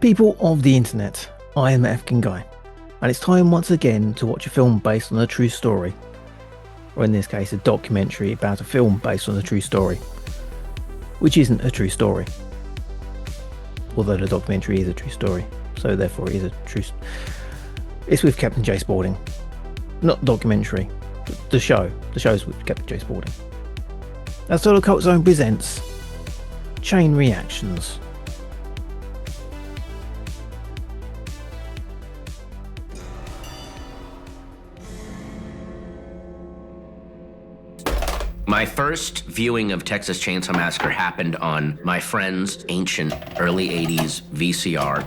People of the internet, I am African Guy, and it's time once again to watch a film based on a true story, or in this case a documentary about a film based on a true story, which isn't a true story, although the documentary is a true story, so therefore it is a true. It's with Captain J Spaulding, not documentary, the show's with Captain J Spaulding. That's Solo Cult Zone presents Chain Reactions. My first viewing of Texas Chain Saw Massacre happened on my friend's ancient early 80s VCR.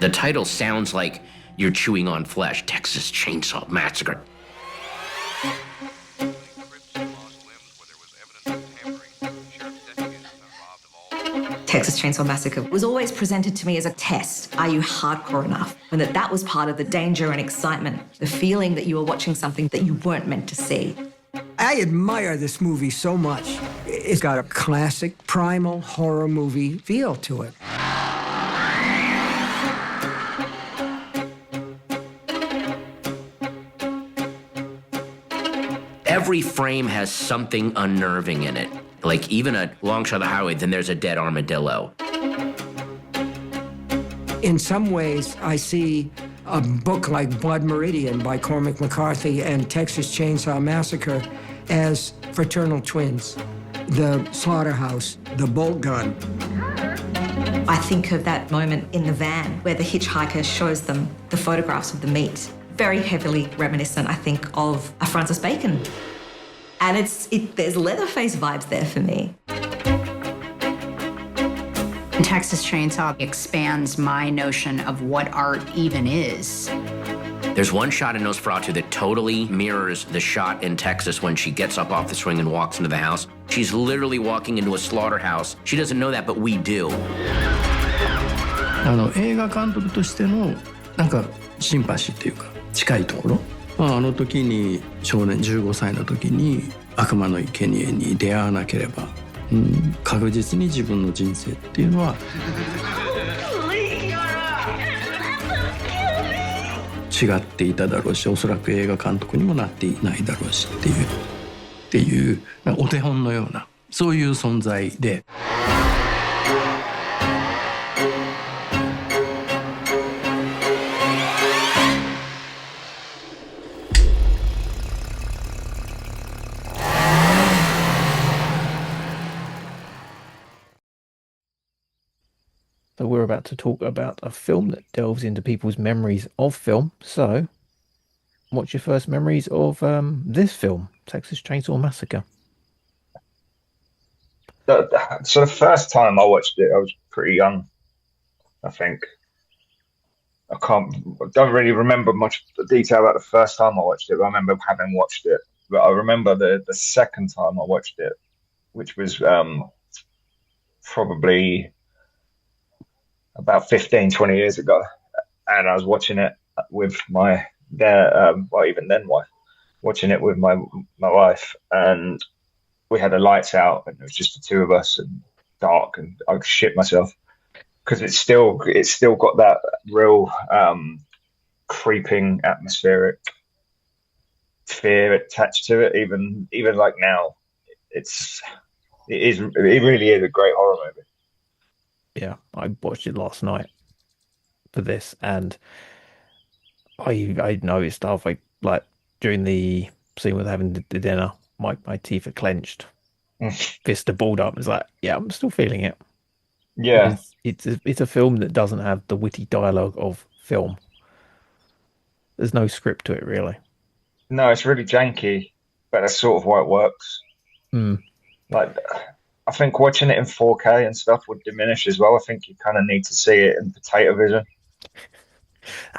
The title sounds like you're chewing on flesh, Texas Chain Saw Massacre. Texas Chain Saw Massacre was always presented to me as a test. Are you hardcore enough? And that was part of the danger and excitement, the feeling that you were watching something that you weren't meant to see. I admire this movie so much. It's got a classic, primal horror movie feel to it. Every frame has something unnerving in it. Like even a long shot of the highway, then there's a dead armadillo. In some ways, I see a book like Blood Meridian by Cormac McCarthy and Texas Chain Saw Massacre as fraternal twins. The slaughterhouse, the bolt gun. I think of that moment in the van where the hitchhiker shows them the photographs of the meat. Very heavily reminiscent, I think, of a Francis Bacon. And there's Leatherface vibes there for me. Texas Chainsaw expands my notion of what art even is. There's one shot in Nosferatu that totally mirrors the shot in Texas when she gets up off the swing and walks into the house. She's literally walking into a slaughterhouse. She doesn't know that, but we do. 映画監督としてのなんかシンパシーっていうか近いところ、あの時に少年15歳の時に悪魔の生贄に出会わなければ、確実に自分の人生っていうのは違っていただろうし、おそらく映画監督にもなっていないだろうしっていうお手本のようなそういう存在で。So we're about to talk about a film that delves into people's memories of film. So, what's your first memories of this film, Texas Chainsaw Massacre? So the first time I watched it, I was pretty young, I think. I don't really remember much detail about the first time I watched it, but I remember having watched it. But I remember the second time I watched it, which was probably about 15, 20 years ago. And I was watching it with my wife, watching it with my wife. And we had the lights out and it was just the two of us and dark, and I shit myself because it's still got that real creeping atmospheric fear attached to it. Even like now, it really is a great horror movie. Yeah, I watched it last night for this, and I noticed halfway, like during the scene with having the dinner, my teeth are clenched, fist are balled up. It's like, yeah, I'm still feeling it. Yeah, it's a film that doesn't have the witty dialogue of film. There's no script to it, really. No, it's really janky, but that's sort of why it works. Like, I think watching it in 4K and stuff would diminish as well. I think you kind of need to see it in potato vision.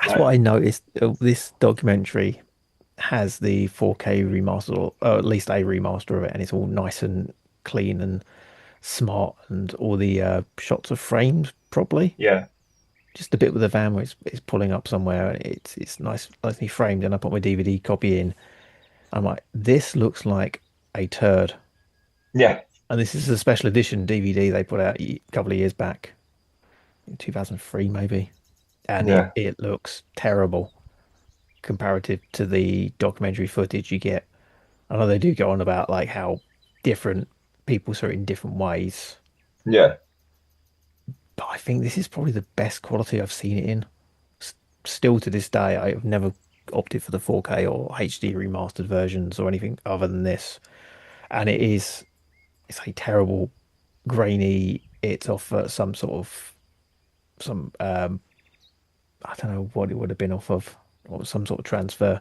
That's what I noticed. This documentary has the 4K remaster, or at least a remaster of it, and it's all nice and clean and smart, and all the shots are framed properly. Yeah. Just a bit with the van where it's pulling up somewhere, and it's nicely framed. And I put my DVD copy in. I'm like, this looks like a turd. Yeah. And this is a special edition DVD they put out a couple of years back. 2003 maybe, and Yeah. it looks terrible comparative to the documentary footage you get. I know they do go on about like how different people saw it in different ways, Yeah. but I think this is probably the best quality I've seen it in. Still to this day, I've never opted for the 4K or HD remastered versions or anything other than this. And it's a terrible, grainy. It's off some sort of some I don't know what it would have been off of, or some sort of transfer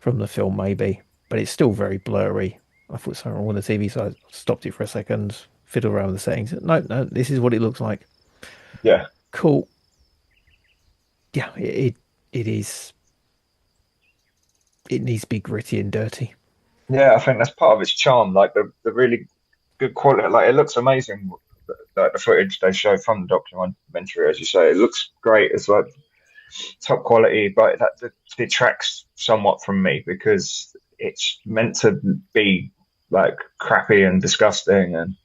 from the film maybe, but it's still very blurry. I thought something wrong with the TV, so I stopped it for a second, fiddled around with the settings. No, no, this is what it looks like. Yeah. Cool. Yeah, it is. It needs to be gritty and dirty. Yeah, I think that's part of its charm. Like the really good quality. Like it looks amazing. Like the footage they show from the documentary, as you say, it looks great. It's like top quality, but that detracts somewhat from me because it's meant to be like crappy and disgusting, and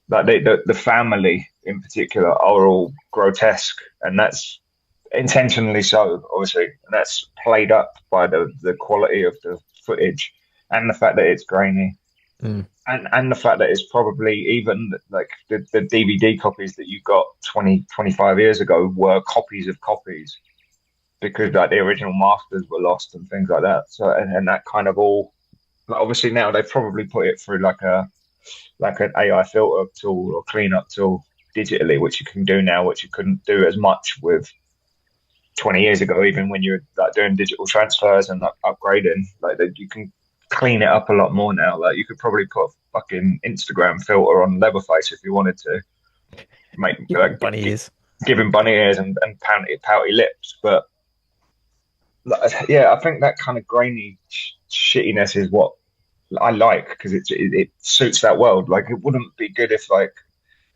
like the family in particular are all grotesque, and that's intentionally so, obviously, and that's played up by the quality of the footage and the fact that it's grainy. Mm. And the fact that it's probably even like the DVD copies that you got 25 years ago were copies of copies because like the original masters were lost and things like that. So and that kind of all like, obviously now they've probably put it through like an AI filter tool or cleanup tool digitally, which you can do now, which you couldn't do as much with 20 years ago, even when you're like doing digital transfers and like, upgrading, like you can clean it up a lot more now. Like you could probably put a fucking Instagram filter on Leatherface if you wanted to make like Bunny ears. give him bunny ears and pouty lips. But like, yeah, I think that kind of grainy shittiness is what I like because it suits that world. Like it wouldn't be good if like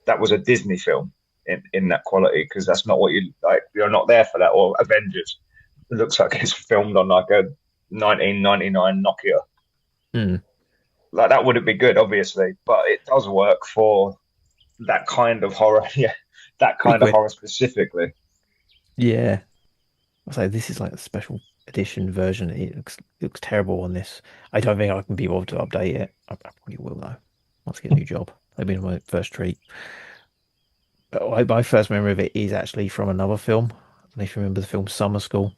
that was a Disney film in that quality because that's not what you like. You're not there for that. Or Avengers. It looks like it's filmed on like a 1999 Nokia. Mm. Like that wouldn't be good, obviously, but it does work for that kind of horror. Yeah, that kind of horror specifically. Yeah. So this is like a special edition version. It looks terrible on this. I don't think I can be able to update it. I probably will though. Once I get a new job. That'll be my first treat. But my first memory of it is actually from another film. I don't know if you remember the film Summer School.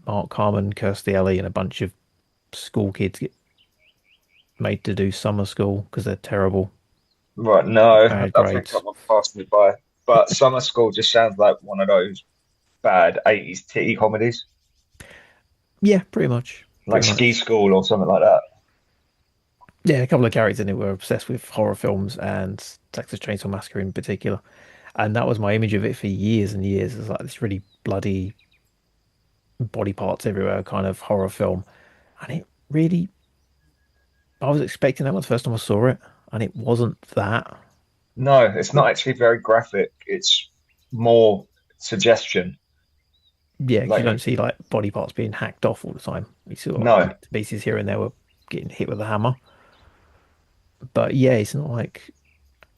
Mark Carmen, Kirstie Alley, and a bunch of school kids get made to do summer school because they're terrible. Right, no, Bad I think grades. that one passed me by. But Summer School just sounds like one of those bad 80s titty comedies, Yeah, pretty much. like Pretty Ski much. School or something like that. Yeah, a couple of characters in it were obsessed with horror films and Texas Chainsaw Massacre in particular. And that was my image of it for years and years. It's like this really bloody body parts everywhere kind of horror film. And it really, I was expecting that one the first time I saw it, and it wasn't that. No, it's not actually very graphic. It's more suggestion. Yeah, 'cause you Like, don't see like body parts being hacked off all the time. You see like no, bits and pieces here and there were getting hit with a hammer. But yeah, it's not like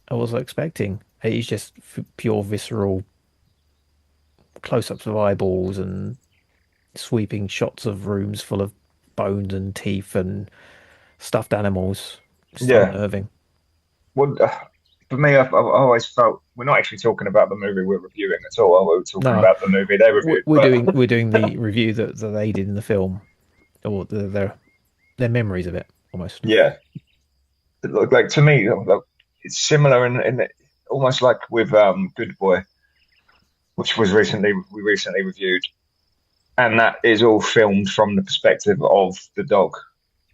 I was expecting. It's just pure visceral close-ups of eyeballs and sweeping shots of rooms full of bones and teeth and stuffed animals. Just yeah. unnerving. Well, for me, I've always felt we're not actually talking about the movie we're reviewing at all. We're talking No, about the movie they reviewed. we're doing the review that they did in the film, or their memories of it almost. Yeah, like to me, like, it's similar in almost like with Good Boy, which was we recently reviewed, and that is all filmed from the perspective of the dog.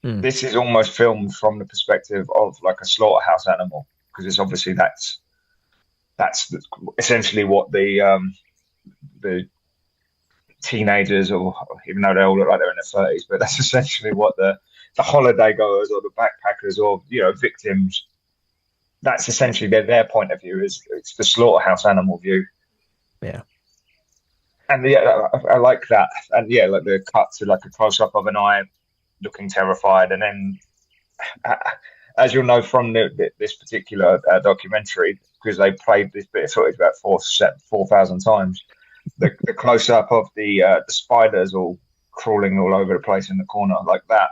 Mm. This is almost filmed from the perspective of like a slaughterhouse animal because it's obviously that's essentially what the teenagers, or even though they all look like they're in their 30s, but that's essentially what the holiday goers or the backpackers or victims. That's essentially their point of view. It's the slaughterhouse animal view. Yeah. And yeah, I like that. And yeah, like the cut to like a close up of an eye looking terrified, and then as you'll know from this particular documentary, because they played this bit of footage about 4,000 times, the close up of the spiders all crawling all over the place in the corner like that.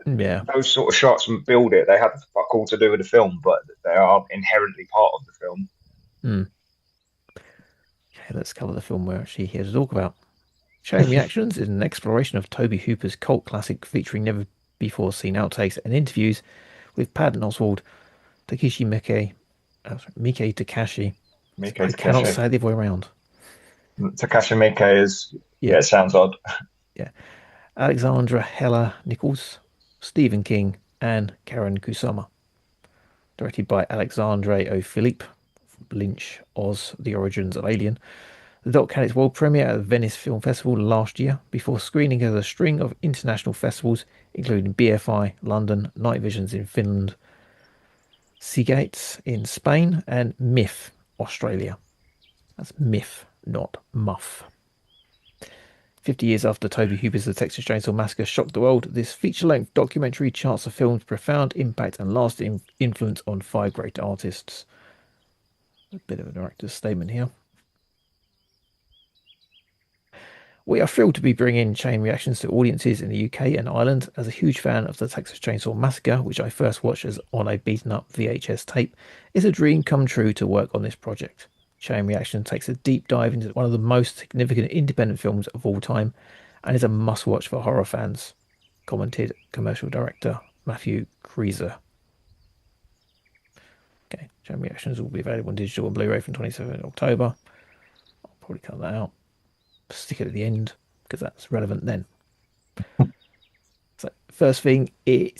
Yeah. Those sort of shots and build it, they have fuck all to do with the film, but they are inherently part of the film. Okay, let's cover the film we're actually here to talk about. Chain Reactions is an exploration of Tobe Hooper's cult classic featuring never before seen outtakes and interviews with Patton Oswalt, Takashi Miike, Takashi. I cannot say it the other way around. Takashi Miike is, it sounds odd. Yeah. Alexandra Heller-Nicholas, Stephen King, and Karyn Kusama. Directed by Alexandre O. Philippe, Lynch, Oz, The Origins of Alien. The doc had its world premiere at the Venice Film Festival last year before screening at a string of international festivals, including BFI, London, Night Visions in Finland, Sitges in Spain, and MIFF, Australia. That's MIFF, not MUFF. 50 years after Tobe Hooper's The Texas Chain Saw Massacre shocked the world, this feature-length documentary charts the film's profound impact and lasting influence on 5 great artists. A bit of a director's statement here. We are thrilled to be bringing Chain Reactions to audiences in the UK and Ireland. As a huge fan of the Texas Chain Saw Massacre, which I first watched as on a beaten-up VHS tape, it's a dream come true to work on this project. Chain Reaction takes a deep dive into one of the most significant independent films of all time and is a must-watch for horror fans, commented commercial director Matthew Kreeser. Okay, Chain Reactions will be available on digital and Blu-ray from 27th October. I'll probably cut that out. Stick it at the end because that's relevant then. So first thing, they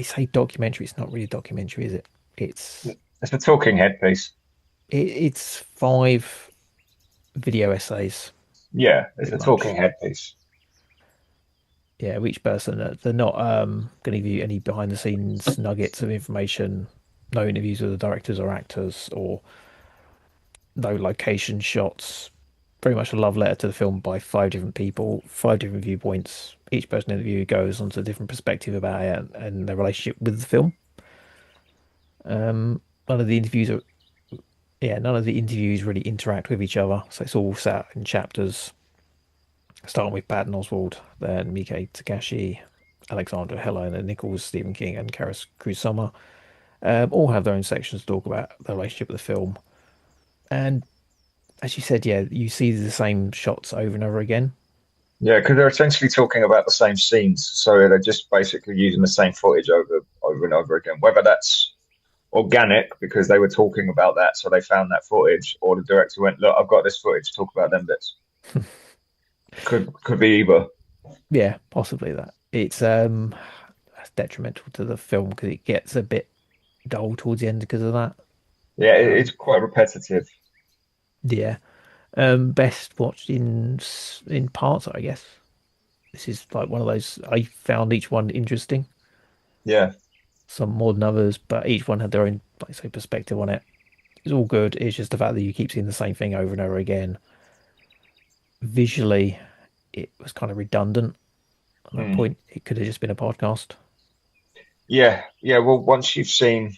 say documentary. It's not really a documentary, is it? It's a talking head piece. It's 5 video essays. Yeah, it's a talking head piece. Yeah, each person, they're not going to give you any behind the scenes nuggets of information, no interviews with the directors or actors, or no location shots. Very much a love letter to the film by 5 different people, 5 different viewpoints. Each person interviewed goes onto a different perspective about it and their relationship with the film. None of the interviews really interact with each other, so it's all set in chapters. Starting with Patton Oswalt, then Miike Takashi, Alexandra Heller-Nicholas, Stephen King, and Karyn Kusama. All have their own sections to talk about their relationship with the film. And as you said, you see the same shots over and over again. Yeah, because they're essentially talking about the same scenes, so they're just basically using the same footage over and over again. Whether that's organic because they were talking about that, so they found that footage, or the director went, "Look, I've got this footage. Talk about them bits." could be either. Yeah, possibly that. It's that's detrimental to the film because it gets a bit dull towards the end because of that. Yeah, it's quite repetitive. Yeah. Best watched in parts, I guess. This is like one of those, I found each one interesting. Yeah. Some more than others, but each one had their own, like I say, perspective on it. It's all good. It's just the fact that you keep seeing the same thing over and over again. Visually, it was kind of redundant. At that point, it could have just been a podcast. Yeah. Well, once you've seen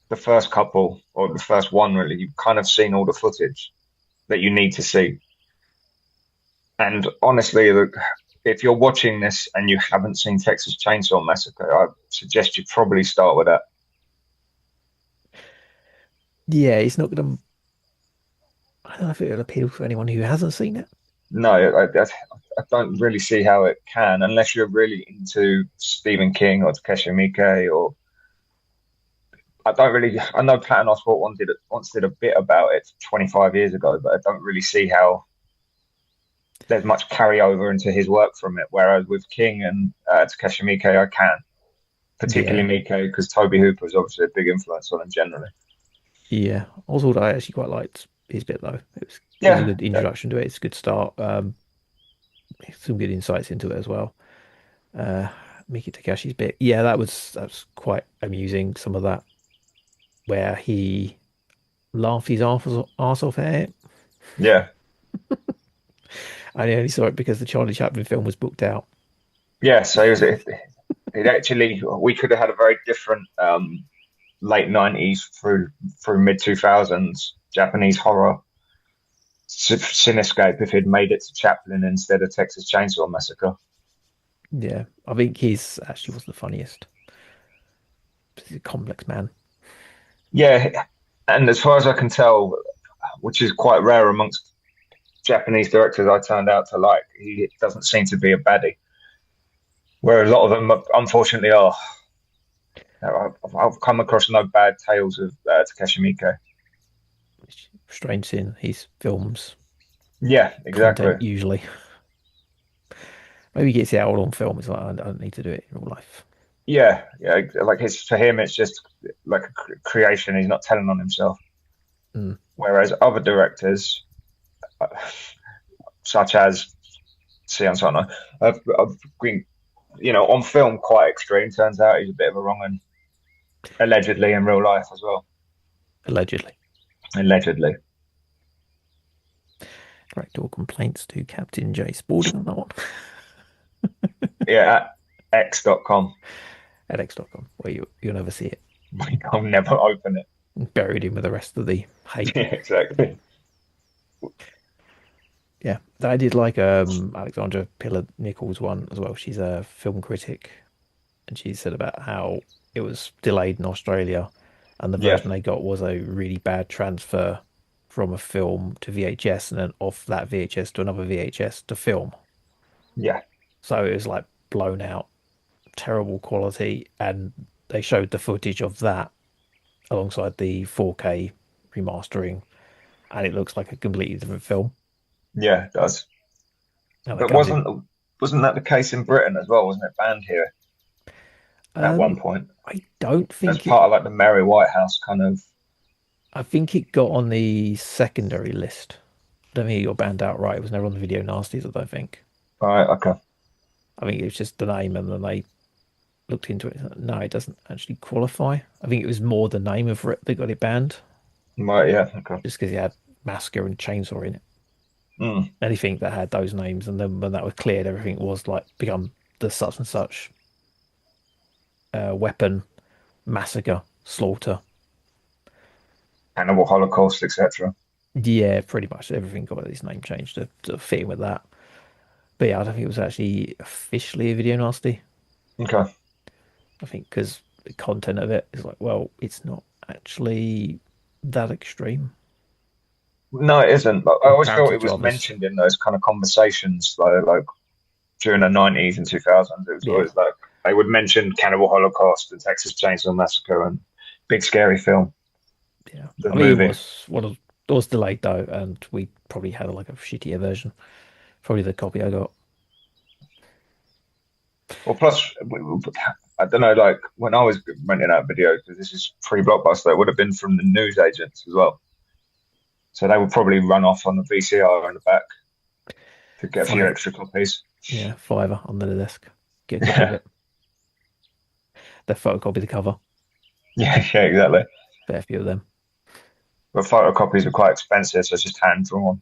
the first couple, or the first one, really, you've kind of seen all the footage that you need to see. And honestly, if you're watching this and you haven't seen Texas Chain Saw Massacre, I suggest you probably start with that. Yeah, it's not going to... I don't know if it'll appeal to anyone who hasn't seen it. No, I don't really see how it can, unless you're really into Stephen King or Takashi Miike, or... I know Patton Oswalt once did a bit about it 25 years ago, but I don't really see how there's much carryover into his work from it. Whereas with King and Takashi Miike, I can, particularly Miike, because Tobe Hooper is obviously a big influence on him generally. Yeah, Oswald, I actually quite liked his bit though. It was a good introduction to it. It's a good start. Some good insights into it as well. Miike Takashi's bit, that was quite amusing. Some of that, where he laughed his arse off at it. Yeah. I only saw it because the Charlie Chaplin film was booked out. Yeah, so he we could have had a very different late 90s through mid 2000s Japanese horror cinescape if he'd made it to Chaplin instead of Texas Chainsaw Massacre. Yeah, I think his actually was the funniest. He's a complex man. Yeah, and as far as I can tell, which is quite rare amongst Japanese directors I turned out to like, he doesn't seem to be a baddie, where a lot of them unfortunately are. I've come across no bad tales of Takashi Miike. Strange seeing his films. Yeah, exactly. Content, usually. Maybe he gets it out all on film. It's like, I don't need to do it in real life. Yeah. Like for him, it's just like a creation. He's not telling on himself. Whereas other directors, such as Sion Sono, have been, on film quite extreme. Turns out he's a bit of a wrong un, allegedly in real life as well. Allegedly. Direct all complaints to Captain J Spalding on that one. Yeah, at x.com. At x.com, where you'll never see it. I'll never open it. Buried in with the rest of the hate. Yeah, exactly. Yeah, I did like Alexandra Heller-Nicholas one as well. She's a film critic, and she said about how it was delayed in Australia, and the version they got was a really bad transfer from a film to VHS, and then off that VHS to another VHS to film. Yeah. So it was like blown out, terrible quality, and they showed the footage of that alongside the 4K remastering, and it looks like a completely different film. Yeah, it does. But wasn't that the case in Britain as well? Wasn't it banned here at one point? I don't think as part of like the Mary Whitehouse kind of. I think it got on the secondary list. I don't think it got banned outright. It was never on the video nasties, I don't think. Right, okay. I think it was just the name, and then they looked into it. No, it doesn't actually qualify. I think it was more the name of it that got it banned. Right, yeah, okay. Just because it had Massacre and Chainsaw in it. Anything that had those names, and then when that was cleared, everything was like become the such and such weapon, massacre, slaughter, cannibal, Holocaust, etc. Yeah, pretty much everything got its name changed to fit in with that. But yeah, I don't think it was actually officially a video nasty. Okay. I think because the content of it is like, well, it's not actually that extreme. No, it isn't. But I always felt it was mentioned in those kind of conversations, like during the 90s and 2000s. It was always like they would mention Cannibal Holocaust and Texas Chainsaw Massacre and big scary film. Yeah, the movie. It was delayed though, and we probably had like a shittier version. Probably the copy I got. Well, plus, I don't know, like when I was renting out videos, because this is pre-Blockbuster, it would have been from the news agents as well. So they would probably run off on the VCR in the back to get a few extra copies. Yeah, $5 under the desk. Get a copy of it. They photocopy the cover. Yeah, exactly. Fair few of them. But photocopies are quite expensive, so it's just hand drawn.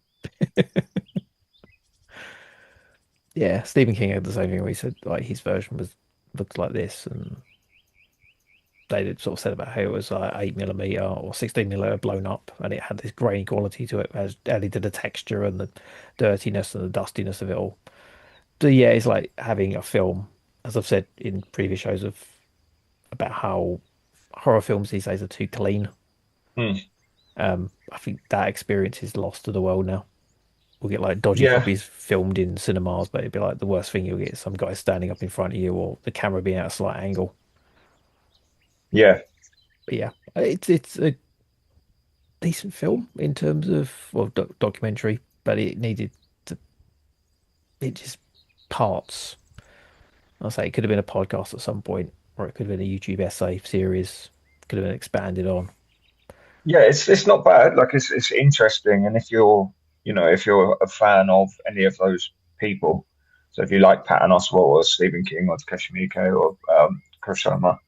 Yeah, Stephen King had the same thing where he said like his version looked like this, and they did sort of said about how it was like 8mm or 16mm blown up, and it had this grainy quality to it, as added to the texture and the dirtiness and the dustiness of it all. So yeah, it's like having a film, as I've said in previous shows about how horror films these days are too clean. I think that experience is lost to the world now. We'll get like dodgy copies filmed in cinemas, but it'd be like the worst thing you'll get some guy standing up in front of you, or the camera being at a slight angle. Yeah. But yeah, it's a decent film in terms of documentary, but it just parts. I'll say it could have been a podcast at some point, or it could have been a YouTube essay series, could have been expanded on. Yeah, it's not bad. Like it's interesting, and if you're a fan of any of those people, so if you like Patton Oswalt or Stephen King or Takashi Miike or Kusama,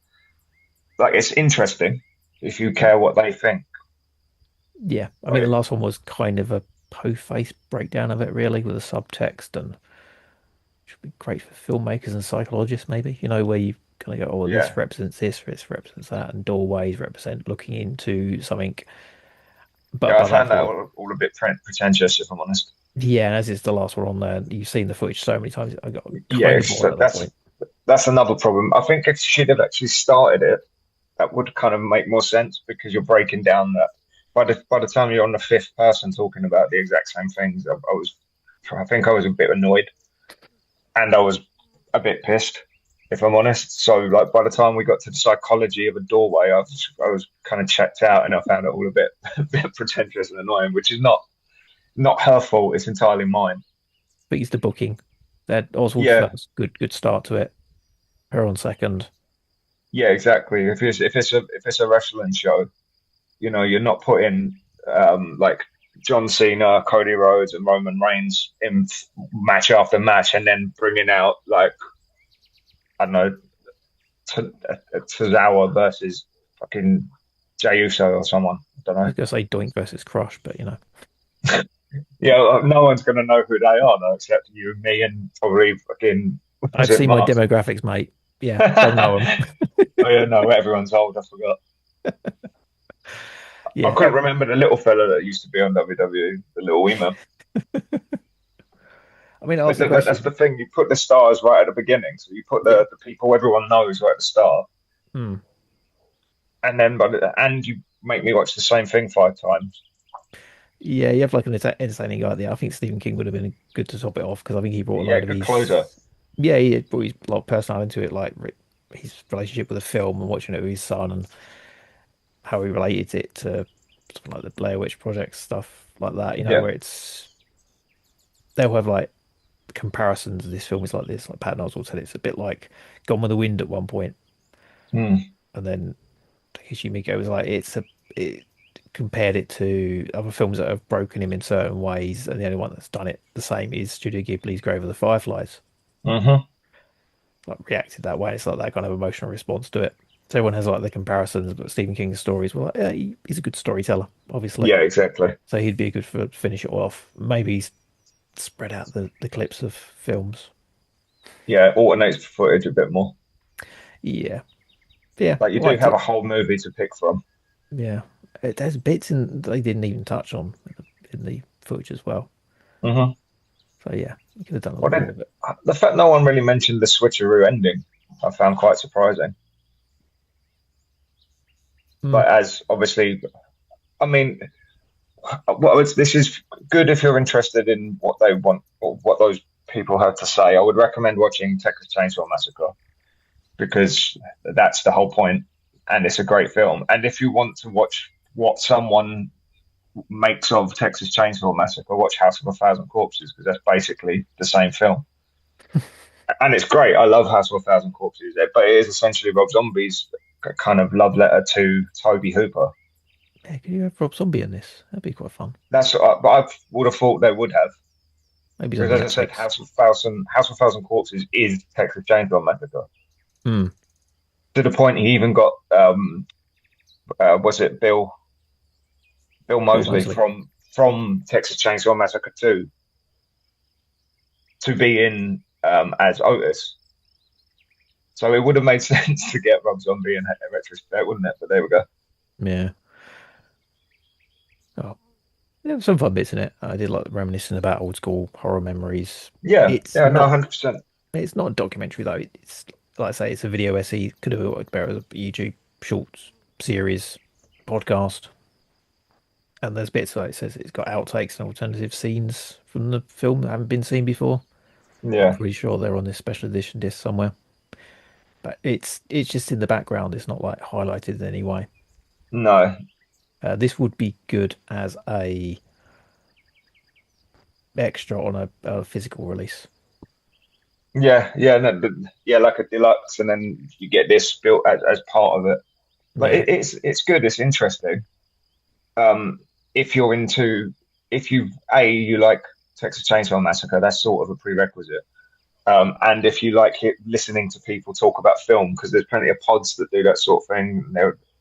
like it's interesting if you care what they think. Yeah, I mean the last one was kind of a po-faced breakdown of it, really, with a subtext, and should be great for filmmakers and psychologists, maybe. Where you've got Kind of go, oh, this represents this represents that, and doorways represent looking into something. But I found that all a bit pretentious, if I'm honest. Yeah, and as it's the last one on there, you've seen the footage so many times. I got that's another problem. I think if she'd have actually started it, that would kind of make more sense, because you're breaking down that. By the time you're on the fifth person talking about the exact same things, I think I was a bit annoyed, and I was a bit pissed, if I'm honest. So, like, by the time we got to the psychology of a doorway, I was kind of checked out, and I found it all a bit pretentious and annoying, which is not her fault. It's entirely mine. But it's the booking. That Oswald first, good start to it. Her on second. Yeah, exactly. If it's a wrestling show, you're not putting like John Cena, Cody Rhodes, and Roman Reigns in match after match, and then bringing out, like, I don't know, Tozawa versus fucking Jey Uso or someone. I don't know. I was gonna say Doink versus Crush, but Yeah, no one's gonna know who they are though, except you and me, and probably fucking. I've seen my demographics, mate. Yeah, don't know them. Oh yeah, no, everyone's old. I forgot. Yeah. I couldn't remember the little fella that used to be on WWE, the little wee man. I mean, that's the thing. You put the stars right at the beginning, so you put the people everyone knows right at the start, and then and you make me watch the same thing 5 times. Yeah, you have like an entertaining guy there. I think Stephen King would have been good to top it off, because I think he brought a lot of his closer. Yeah, he brought his personality into it, like his relationship with the film and watching it with his son, and how he related it to something like the Blair Witch Project stuff like that. Where they'll have like comparisons. This film is like this. Like Patton Oswalt said, it's a bit like Gone with the Wind at one point, and then Takashi Miike was like, it compared it to other films that have broken him in certain ways, and the only one that's done it the same is Studio Ghibli's Grave of the Fireflies. Like reacted that way. It's like that kind of emotional response to it. So everyone has like the comparisons, but Stephen King's stories were like, he's a good storyteller, obviously. Yeah, exactly. So he'd be a good for finish it off. Maybe spread out the clips of films. Yeah, alternates the footage a bit more. Yeah. Like you do have a whole movie to pick from. Yeah. There's bits they didn't even touch on in the footage as well. So yeah, you could have done a lot more of it. The fact no one really mentioned the switcheroo ending, I found quite surprising. But as obviously, I mean, this is good if you're interested in what they want or what those people have to say. I would recommend watching Texas Chain Saw Massacre, because that's the whole point, and it's a great film. And if you want to watch what someone makes of Texas Chain Saw Massacre, watch House of a Thousand Corpses, because that's basically the same film. And it's great. I love House of a Thousand Corpses, but it is essentially Rob Zombie's kind of love letter to Tobe Hooper. Yeah, could you have Rob Zombie in this? That'd be quite fun. That's what I would have thought they would have. Maybe because, as I said, House of a Thousand Corpses is Texas Chain Saw Massacre. To the point he even got was it Bill Moseley from Texas Chain Saw Massacre 2 to be in as Otis. So it would have made sense to get Rob Zombie in retrospect, wouldn't it? But there we go. Yeah. Oh, yeah, some fun bits in it. I did like reminiscing about old school horror memories. Yeah, 100%. It's not a documentary though. It's like I say, it's a video essay. Could have worked better as a YouTube short series podcast. And there's bits like it says it's got outtakes and alternative scenes from the film that haven't been seen before. Yeah, I'm pretty sure they're on this special edition disc somewhere. But it's just in the background. It's not like highlighted in any way. No. This would be good as a extra on a physical release. Yeah, like a deluxe, and then you get this built as part of it. But it's good. It's interesting. If you like Texas Chain Saw Massacre, that's sort of a prerequisite. And if you like listening to people talk about film, because there's plenty of pods that do that sort of thing.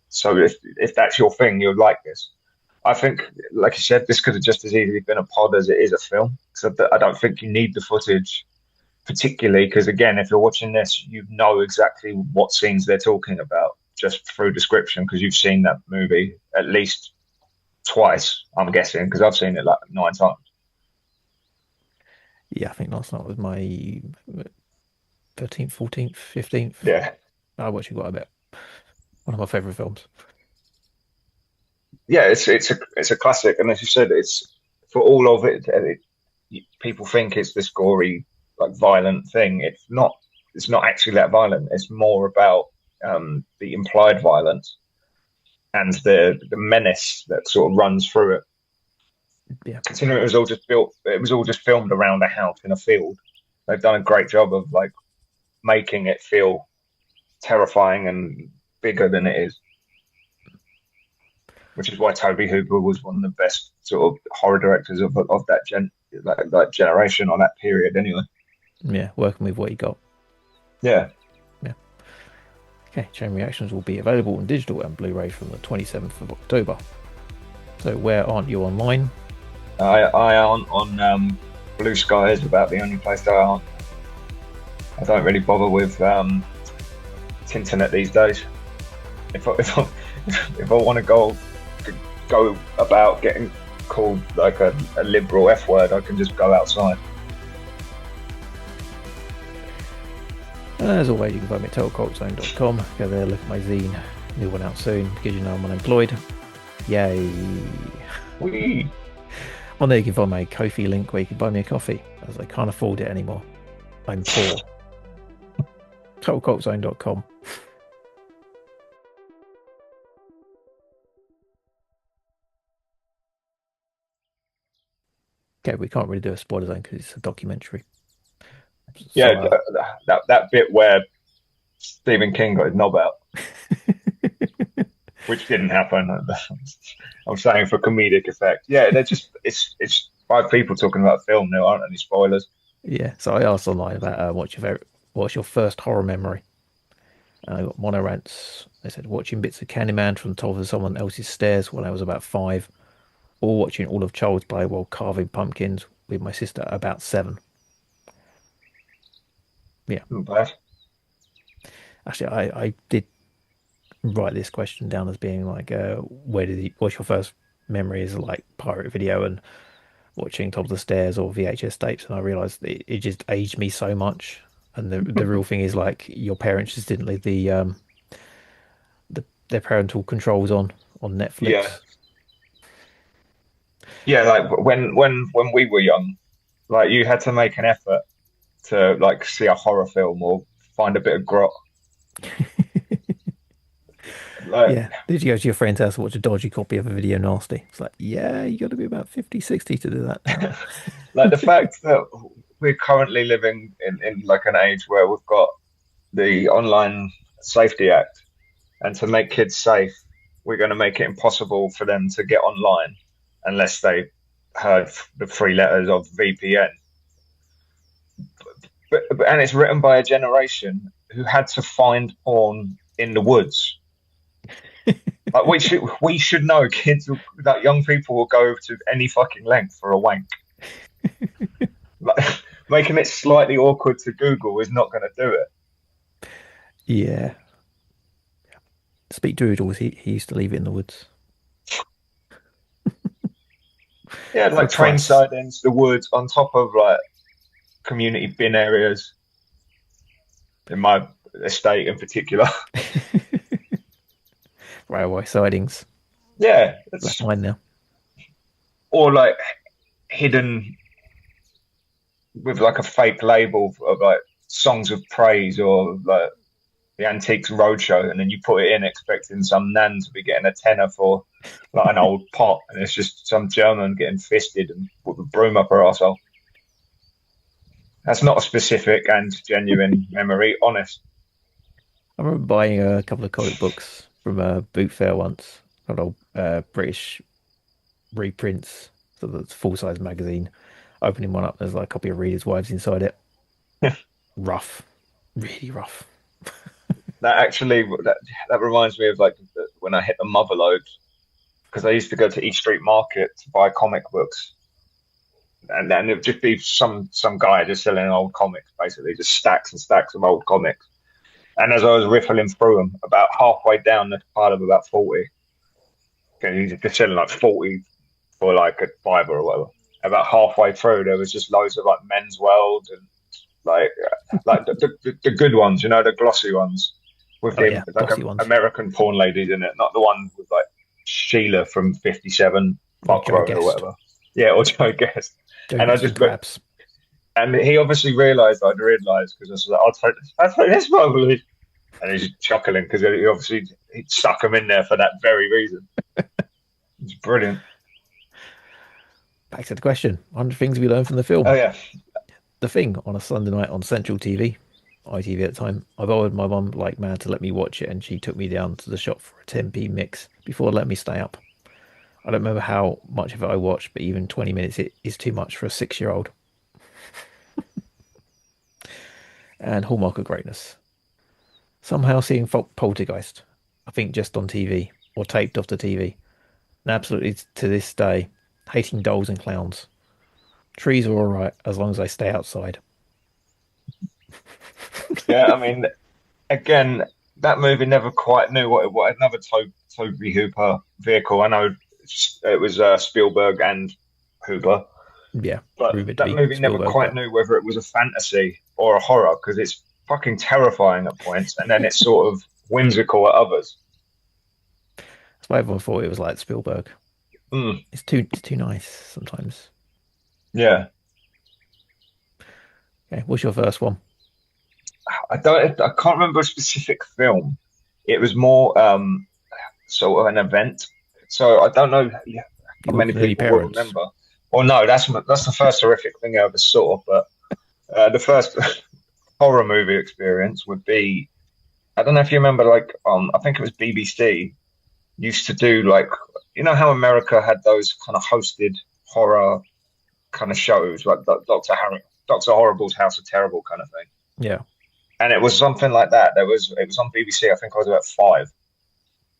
So if that's your thing, you'll like this. I think, like you said, this could have just as easily been a pod as it is a film. So I don't think you need the footage particularly because, again, if you're watching this, you know exactly what scenes they're talking about just through description, because you've seen that movie at least twice, I'm guessing, because I've seen it like 9 times. Yeah, I think last night was my 13th, 14th, 15th. Yeah. I watched it quite a bit. One of my favourite films. Yeah, it's a classic, and as you said, it's for all of it. People think it's this gory, like violent thing. It's not. It's not actually that violent. It's more about the implied violence and the menace that sort of runs through it. Yeah. Considering it was all just filmed around a house in a field. They've done a great job of like making it feel terrifying and bigger than it is. Which is why Tobe Hooper was one of the best sort of horror directors of that generation, or that period anyway. Yeah, working with what you got. Yeah. Okay, Chain Reactions will be available on digital and Blu-ray from the 27th of October. So where aren't you online? I aren't on Blue Sky is about the only place I aren't. I don't really bother with internet these days. If I want to go about getting called like a liberal F word, I can just go outside. As always, you can find me at totalcultzone.com. Go there, look at my zine. New one out soon, because you know I'm unemployed. Yay. Whee. On there you can find my Ko-fi link where you can buy me a coffee, as I can't afford it anymore. I'm poor. totalcultzone.com. Okay, we can't really do a spoiler zone because it's a documentary. Yeah, that bit where Stephen King got his knob out, which didn't happen. I'm saying for comedic effect. Yeah, they're just it's 5 people talking about a film. There aren't any spoilers. Yeah, so I asked online about what's your first horror memory. And I got monorants. They said watching bits of Candyman from the top of someone else's stairs when I was about 5, or watching all of Child's Play while carving pumpkins with my sister about 7. Yeah. Not bad. Actually, I did write this question down as being like, what's your first memory is like pirate video and watching Top of the Stairs or VHS tapes, and I realised it just aged me so much. And the real thing is like your parents just didn't leave their parental controls on Netflix. Yeah. Yeah, like when we were young, like you had to make an effort to like see a horror film or find a bit of grot. Like, yeah. Did you go to your friend's house and watch a dodgy copy of a Video Nasty? It's like, yeah, you got to be about 50, 60 to do that. like the fact that we're currently living in like an age where we've got the Online Safety Act, and to make kids safe, we're going to make it impossible for them to get online unless they heard the 3 letters of VPN. And it's written by a generation who had to find porn in the woods. Like we should know kids, that young people will go to any fucking length for a wank. Like, making it slightly awkward to Google is not going to do it. Yeah. Speak Doodles, he used to leave it in the woods. Yeah, like train sidings, the woods, on top of like community bin areas in my estate in particular. Railway sidings. Yeah, That's mine now. Or like hidden with like a fake label of like songs of praise or like the Antiques Roadshow, and then you put it in expecting some nan to be getting a tenner for like an old pot, and it's just some German getting fisted and put a broom up her arsehole. That's not a specific and genuine memory, honest. I remember buying a couple of comic books from a boot fair once, an old British reprints, so that's full-size magazine. Opening one up, there's like a copy of Reader's Wives inside it. Rough, really rough. That reminds me of like when I hit the Motherlode, because I used to go to East Street Market to buy comic books. and then it'd just be some guy just selling old comics, basically, just stacks and stacks of old comics. And as I was riffling through them, about halfway down the pile of about 40, because he's just selling like 40 for like a fiver or whatever. About halfway through, there was just loads of like Men's World and like the good ones, you know, the glossy ones with American porn ladies in it, not the one with like Sheila from 57 Buckroad or whatever. Yeah, or Joe Guest. And I just looked, and he obviously realised I'd realised, because I was like, I'll take this probably. And he's chuckling because he obviously stuck him in there for that very reason. It's brilliant. Back to the question: 100 things we learned from the film. Oh yeah, The Thing on a Sunday night on Central TV, ITV at the time. I borrowed my mum like mad to let me watch it, and she took me down to the shop for a 10p mix before letting me stay up. I don't remember how much of it I watched, but even 20 minutes is too much for a 6-year-old. And hallmark of greatness. Somehow seeing Poltergeist, I think just on TV or taped off the TV, and absolutely to this day, hating dolls and clowns. Trees are all right as long as they stay outside. Yeah, I mean, again, that movie never quite knew what it was. Another Tobe Hooper vehicle. I know it was Spielberg and Hooper. Yeah, but that movie never quite knew whether it was a fantasy or a horror, because it's fucking terrifying at points, and then it's sort of whimsical at others. That's why everyone thought it was like Spielberg. It's too nice sometimes. Yeah. Okay, what's your first one? I can't remember a specific film. It was more sort of an event. So I don't know how many people will remember. Well, no, that's the first horrific thing I ever saw. But the first horror movie experience would be, I don't know if you remember, like I think it was BBC used to do, like, you know how America had those kind of hosted horror kind of shows, like Dr. Horrible's House of Terrible kind of thing. Yeah. And it was something like that. It was on BBC. I think I was about 5.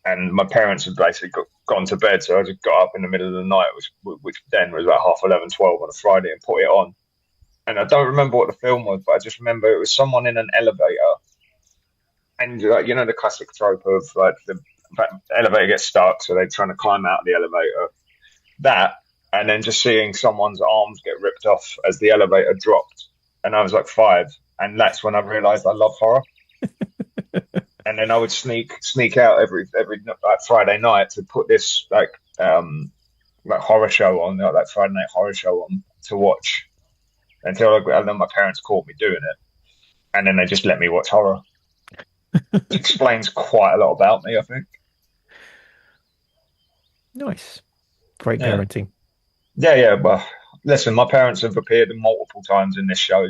And my parents had basically gone to bed, so I just got up in the middle of the night, which then was about 11:30, 12 on a Friday, and put it on. And I don't remember what the film was, but I just remember it was someone in an elevator, and like, you know, the classic trope of like the elevator gets stuck, so they're trying to climb out of the elevator. That, and then just seeing someone's arms get ripped off as the elevator dropped, and I was like 5, and that's when I realised I love horror. And then I would sneak out every like Friday night to put this like horror show on, like Friday night horror show on to watch, and then my parents caught me doing it, and then they just let me watch horror. It explains quite a lot about me, I think. Nice, great parenting. Yeah. Well, listen, my parents have appeared multiple times in this show.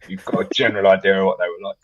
You've got a general idea of what they were like.